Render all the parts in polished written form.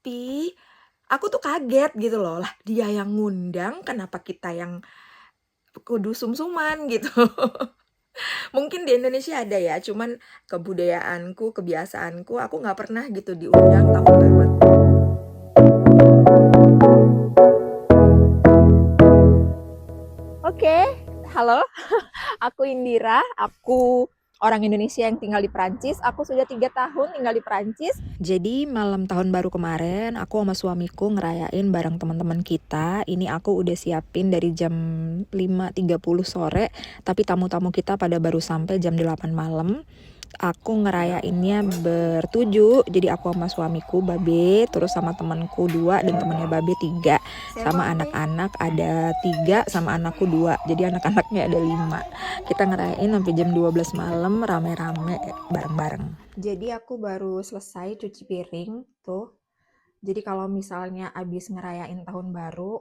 Tapi aku tuh kaget gitu loh, lah dia yang ngundang kenapa kita yang kudu sungsuman gitu. Mungkin di Indonesia ada ya, cuman kebudayaanku, kebiasaanku, aku nggak pernah gitu diundang tahun baruan. Oke, halo, aku Indira, aku orang Indonesia yang tinggal di Prancis. Aku sudah 3 tahun tinggal di Prancis. Jadi malam tahun baru kemarin, aku sama suamiku ngerayain bareng teman-teman kita. Ini aku udah siapin dari jam 5.30 sore, tapi tamu-tamu kita pada baru sampai jam 8 malam. Aku ngerayainnya bertujuh, jadi aku sama suamiku Babe, terus sama temanku 2 dan temannya Babe 3, sama anak-anak ada 3, sama anakku 2, jadi anak-anaknya ada 5. Kita ngerayain sampai jam 12 malam rame-rame bareng-bareng. Jadi aku baru selesai cuci piring tuh. Jadi kalau misalnya abis ngerayain tahun baru,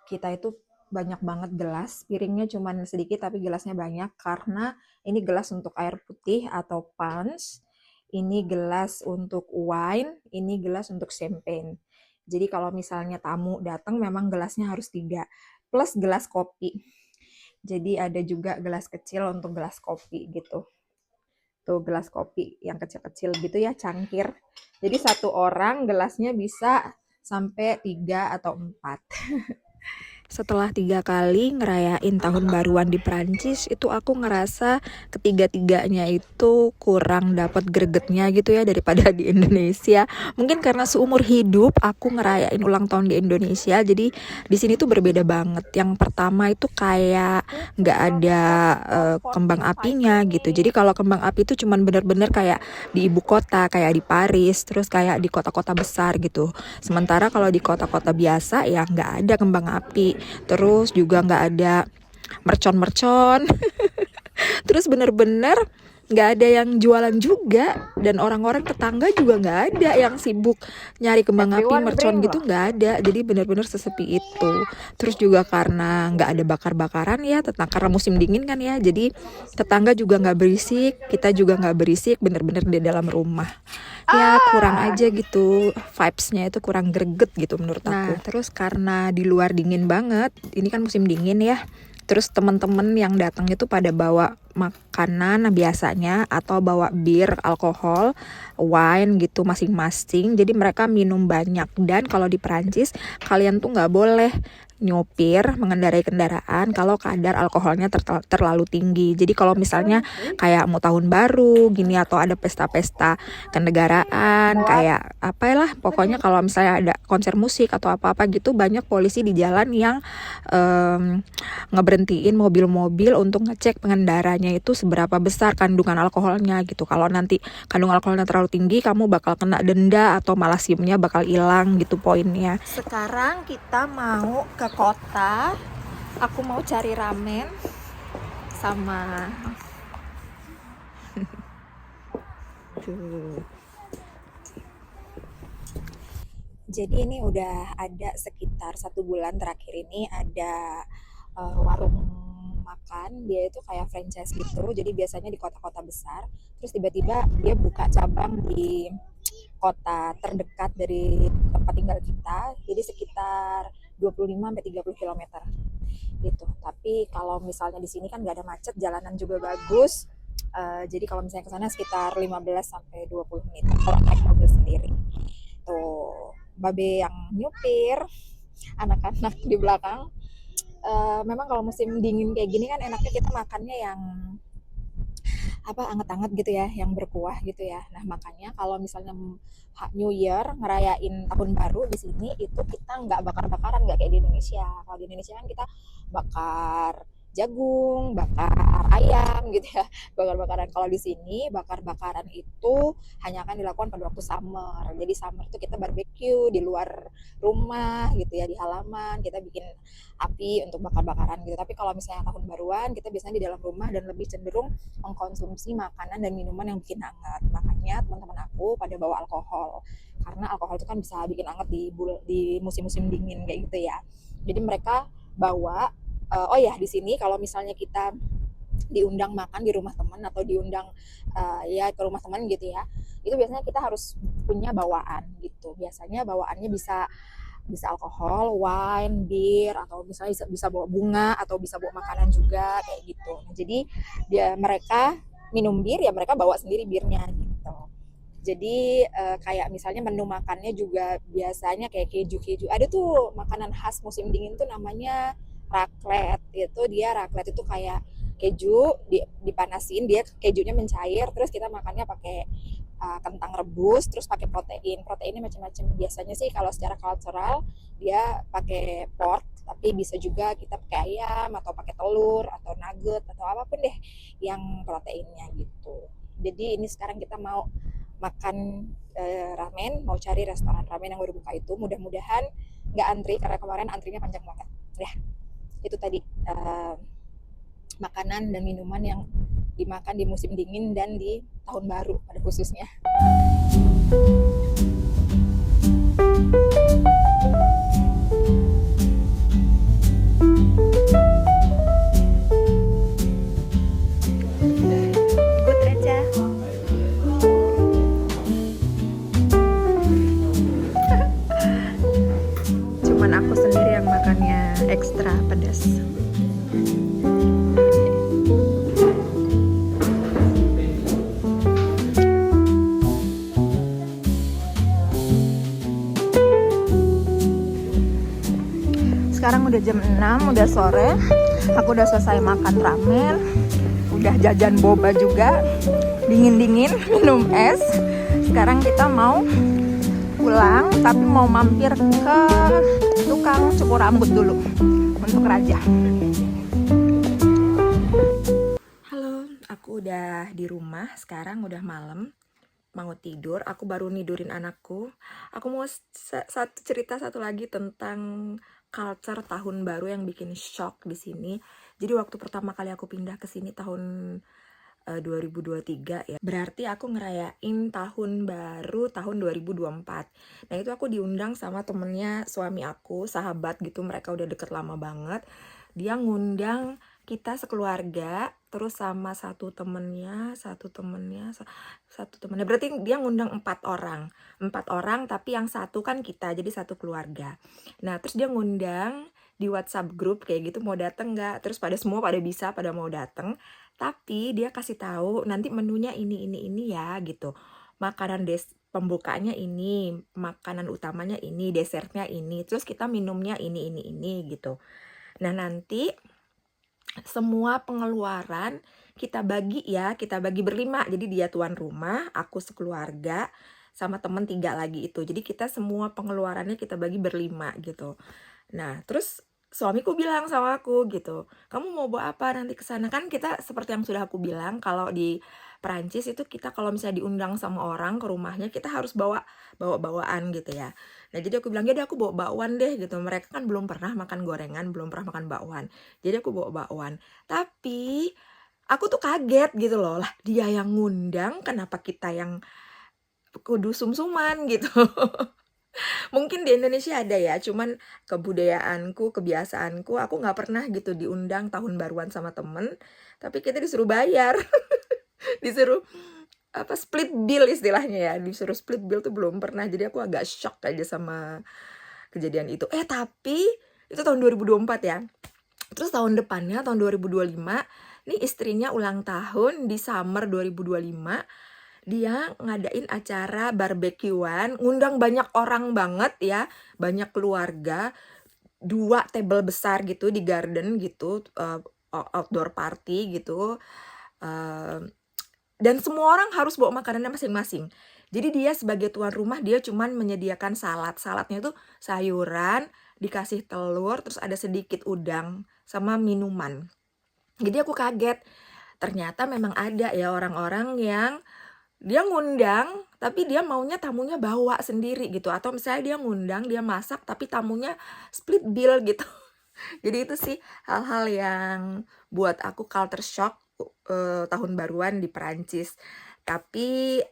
kita itu banyak banget gelas, piringnya cuman sedikit tapi gelasnya banyak karena ini gelas untuk air putih atau punch, ini gelas untuk wine, ini gelas untuk champagne. Jadi kalau misalnya tamu datang memang gelasnya harus 3 plus gelas kopi. Jadi ada juga gelas kecil untuk gelas kopi gitu. Tuh gelas kopi yang kecil-kecil gitu ya, cangkir. Jadi satu orang gelasnya bisa sampai 3 atau 4. Setelah 3 kali ngerayain tahun baruan di Prancis, itu aku ngerasa ketiga-tiganya itu kurang dapat gregetnya gitu ya daripada di Indonesia. Mungkin karena seumur hidup aku ngerayain ulang tahun di Indonesia, jadi di sini tuh berbeda banget. Yang pertama itu kayak nggak ada kembang apinya gitu. Jadi kalau kembang api itu cuman bener-bener kayak di ibu kota, kayak di Paris, terus kayak di kota-kota besar gitu. Sementara kalau di kota-kota biasa ya nggak ada kembang api. Terus juga nggak ada mercon-mercon. Terus bener-bener nggak ada yang jualan juga, dan orang-orang tetangga juga nggak ada yang sibuk nyari kembang api, mercon gitu, nggak ada. Jadi bener-bener sesepi itu. Terus juga karena nggak ada bakar-bakaran ya, karena musim dingin kan ya, jadi tetangga juga nggak berisik, kita juga nggak berisik, bener-bener di dalam rumah. Ya kurang aja gitu, vibes-nya itu kurang greget gitu menurut aku. Nah terus karena di luar dingin banget, ini kan musim dingin ya, terus teman-teman yang datang itu pada bawa makanan biasanya atau bawa bir, alkohol, wine gitu masing-masing. Jadi mereka minum banyak, dan kalau di Perancis kalian tuh nggak boleh nyopir, mengendarai kendaraan kalau kadar alkoholnya terlalu tinggi. Jadi kalau misalnya kayak mau tahun baru gini atau ada pesta-pesta kenegaraan kayak apalah, pokoknya kalau misalnya ada konser musik atau apa-apa gitu, banyak polisi di jalan yang ngeberhentiin mobil-mobil untuk ngecek pengendaranya itu seberapa besar kandungan alkoholnya gitu. Kalau nanti kandungan alkoholnya terlalu tinggi, kamu bakal kena denda atau malah SIM-nya bakal hilang gitu poinnya. Sekarang kita mau ke kota. Aku mau cari ramen sama tuh. Jadi ini udah ada sekitar 1 bulan terakhir ini ada warung makan, dia itu kayak franchise gitu. Jadi biasanya di kota-kota besar, terus tiba-tiba dia buka cabang di kota terdekat dari tempat tinggal kita. Jadi sekitar 25-30 km gitu. Tapi kalau misalnya di sini kan nggak ada macet, jalanan juga bagus. Jadi kalau misalnya ke sana sekitar 15-20 menit kalau naik mobil sendiri. Tuh, Babe yang nyupir, anak-anak di belakang. Memang kalau musim dingin kayak gini kan enaknya kita makannya yang anget-anget gitu ya, yang berkuah gitu ya. Nah makanya kalau misalnya New Year ngerayain tahun baru di sini itu kita nggak bakar-bakaran, nggak kayak di Indonesia. Kalau di Indonesia kan kita bakar jagung, bakar ayam gitu ya, bakar-bakaran. Kalau di sini bakar-bakaran itu hanya akan dilakukan pada waktu summer. Jadi summer itu kita barbecue di luar rumah gitu ya, di halaman kita bikin api untuk bakar-bakaran gitu. Tapi kalau misalnya tahun baruan kita biasanya di dalam rumah dan lebih cenderung mengkonsumsi makanan dan minuman yang bikin hangat. Makanya teman-teman aku pada bawa alkohol, karena alkohol itu kan bisa bikin hangat di musim-musim dingin kayak gitu ya. Jadi mereka bawa oh ya di sini kalau misalnya kita diundang makan di rumah teman atau diundang ya ke rumah teman gitu ya, itu biasanya kita harus punya bawaan gitu. Biasanya bawaannya bisa bisa alkohol, wine, bir, atau misalnya bisa bawa bunga atau bisa bawa makanan juga kayak gitu. Nah, jadi mereka minum bir ya mereka bawa sendiri birnya gitu. Jadi kayak misalnya menu makannya juga biasanya kayak keju-keju. Ada tuh makanan khas musim dingin tuh namanya raclette. Raclette itu kayak keju dipanasin, dia kejunya mencair, terus kita makannya pakai kentang rebus, terus pakai protein. Proteinnya macam-macam. Biasanya sih kalau secara cultural dia pakai pork, tapi bisa juga kita pakai ayam atau pakai telur atau nugget atau apapun deh yang proteinnya gitu. Jadi ini sekarang kita mau makan ramen, mau cari restoran ramen yang baru buka itu. Mudah-mudahan nggak antri karena kemarin antrinya panjang banget. Ya, itu tadi makanan dan minuman yang dimakan di musim dingin dan di tahun baru pada khususnya. Good aja. Cuman aku sendiri yang makannya ekstra pedas. Sekarang udah jam 6, udah sore. Aku udah selesai makan ramen, udah jajan boba juga, dingin-dingin, minum es. Sekarang kita mau pulang, tapi mau mampir ke tukang cukur rambut dulu untuk Raja. Halo, aku udah di rumah, sekarang udah malam, mau tidur. Aku baru nidurin anakku. Aku mau cerita satu lagi tentang culture tahun baru yang bikin shock di sini. Jadi waktu pertama kali aku pindah ke sini tahun 2023 ya. Berarti aku ngerayain tahun baru tahun 2024. Nah, itu aku diundang sama temennya suami aku, sahabat gitu. Mereka udah deket lama banget. Dia ngundang kita sekeluarga, terus sama satu temennya, berarti dia ngundang 4 orang, tapi yang satu kan kita, jadi satu keluarga. Nah, terus dia ngundang di WhatsApp grup kayak gitu, mau dateng nggak? Terus semua pada mau dateng, tapi dia kasih tahu nanti menunya ini ya gitu. Makanan pembukanya ini, makanan utamanya ini, desertnya ini, terus kita minumnya ini gitu. Nah, nanti semua pengeluaran kita bagi berlima. Jadi dia tuan rumah, aku sekeluarga, sama temen 3 lagi itu. Jadi kita semua pengeluarannya kita bagi berlima gitu. Nah, terus suamiku bilang sama aku gitu, kamu mau bawa apa nanti ke sana? Kan kita seperti yang sudah aku bilang, kalau di Perancis itu kita kalau misalnya diundang sama orang ke rumahnya, kita harus bawa bawaan gitu ya. Nah, jadi aku bilang, jadi aku bawa bakwan deh gitu. Mereka kan belum pernah makan gorengan, belum pernah makan bakwan. Jadi aku bawa bakwan. Tapi aku tuh kaget gitu loh, lah dia yang ngundang, kenapa kita yang kudu sumsuman gitu. Mungkin di Indonesia ada ya, cuman kebudayaanku, kebiasaanku, aku nggak pernah gitu diundang tahun baruan sama temen, tapi kita disuruh bayar. Disuruh split bill istilahnya ya, disuruh split bill tuh belum pernah. Jadi aku agak shock aja sama kejadian itu. Tapi itu tahun 2024 ya. Terus tahun depannya, tahun 2025, nih istrinya ulang tahun di summer 2025. Dia ngadain acara barbekyuan, ngundang banyak orang banget ya, banyak keluarga, 2 table besar gitu di garden gitu, outdoor party gitu. Dan semua orang harus bawa makanannya masing-masing. Jadi dia sebagai tuan rumah, dia cuman menyediakan salad. Saladnya itu sayuran, dikasih telur, terus ada sedikit udang, sama minuman. Jadi aku kaget, ternyata memang ada ya orang-orang yang dia ngundang, tapi dia maunya tamunya bawa sendiri gitu. Atau misalnya dia ngundang, dia masak, tapi tamunya split bill gitu. Jadi itu sih hal-hal yang buat aku culture shock tahun baruan di Perancis. Tapi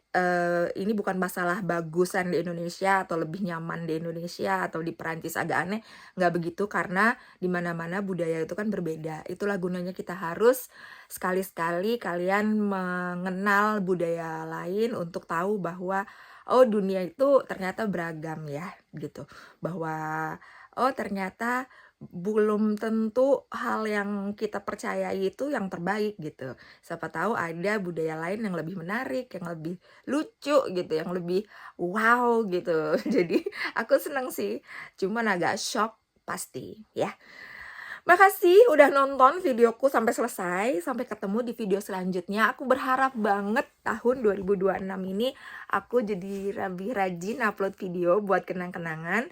ini bukan masalah bagusan di Indonesia atau lebih nyaman di Indonesia atau di Perancis agak aneh, nggak begitu, karena di mana-mana budaya itu kan berbeda. Itulah gunanya kita harus sekali-sekali kalian mengenal budaya lain untuk tahu bahwa oh dunia itu ternyata beragam ya gitu. Bahwa oh ternyata belum tentu hal yang kita percayai itu yang terbaik gitu. Siapa tahu ada budaya lain yang lebih menarik, yang lebih lucu gitu, yang lebih wow gitu. Jadi aku seneng sih, cuman agak shock pasti ya. Makasih udah nonton videoku sampai selesai. Sampai ketemu di video selanjutnya. Aku berharap banget tahun 2026 ini aku jadi lebih rajin upload video buat kenang-kenangan.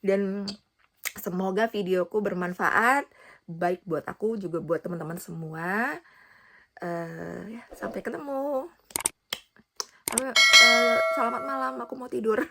Dan semoga videoku bermanfaat, baik buat aku juga buat teman-teman semua. Ya, sampai ketemu. Selamat malam, aku mau tidur.